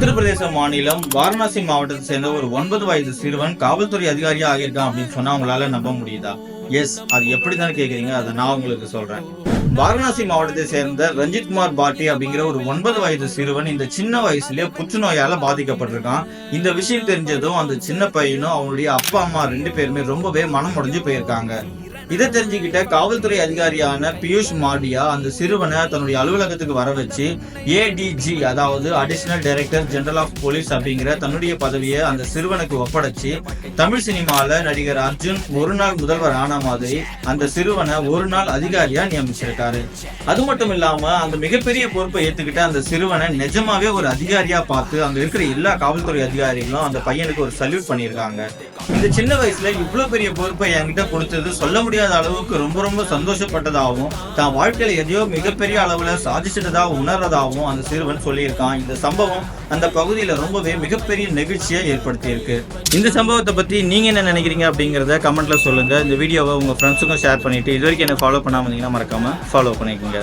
உத்தரப்பிரதேச மாநிலம் வாரணாசி மாவட்டத்தை சேர்ந்த ஒரு 9 வயது சிறுவன் காவல்துறை அதிகாரியா ஆகியிருக்கான் அப்படின்னு சொன்னா உங்களால நம்ப முடியுதா? எஸ், அது எப்படிதான் கேக்குறீங்க, அதை நான் உங்களுக்கு சொல்றேன். வாரணாசி மாவட்டத்தை சேர்ந்த ரஞ்சித்குமார் பாட்டி அப்படிங்கிற ஒரு 9 வயது சிறுவன் இந்த சின்ன வயசுலயே புற்றுநோயால பாதிக்கப்பட்டிருக்கான். இந்த விஷயம் தெரிஞ்சதும் அந்த சின்ன பையனும் அவனுடைய அப்பா அம்மா 2 பேருமே ரொம்பவே மனம் உடைஞ்சு போயிருக்காங்க. இதை தெரிஞ்சுக்கிட்ட காவல்துறை அதிகாரியான பியூஷ் மாடியா அந்த சிறுவனை தன்னுடைய அலுவலகத்துக்கு வர வச்சு ஏடிஜி, அதாவது additional director general of police அப்படிங்கிற தன்னுடைய பதவியை அந்த சிறுவனுக்கு ஒப்படைச்சு தமிழ் சினிமால நடிகர் அர்ஜுன் ஒரு நாள் முதல்வர் ஆன மாதிரி அந்த சிறுவனை ஒரு நாள் அதிகாரியா நியமிச்சிருக்காரு. அது மட்டும் இல்லாம அந்த மிகப்பெரிய பொறுப்பை ஏத்துக்கிட்ட அந்த சிறுவனை நிஜமாவே ஒரு அதிகாரியா பார்த்து அங்க இருக்கிற எல்லா காவல்துறை அதிகாரிகளும் அந்த பையனுக்கு ஒரு சல்யூட் பண்ணியிருக்காங்க. இந்த சின்ன வயசுல இவ்வளவு பெரிய பொறுப்பை என்கிட்ட கொடுத்தது சொல்ல முடியாத அளவுக்கு ரொம்ப சந்தோஷப்பட்டதாகவும் தான் வாழ்க்கையில எதையோ மிகப்பெரிய அளவுல சாதிச்சிட்டதா உணர்றதாகவும் அந்த சிறுவன் சொல்லியிருக்கான். இந்த சம்பவம் அந்த பகுதியில ரொம்பவே மிகப்பெரிய நெகிழ்ச்சியை ஏற்படுத்தி இருக்கு. இந்த சம்பவத்தை பத்தி நீங்க என்ன நினைக்கிறீங்க அப்படிங்கறத கமெண்ட்ல சொல்லுங்க. இந்த வீடியோவை உங்க ஃப்ரெண்ட்ஸுக்கும் ஷேர் பண்ணிட்டு இது வரைக்கும் என்ன ஃபாலோ பண்ணாம இருந்தீங்கன்னா மறக்காம ஃபாலோ பண்ணிக்கோங்க.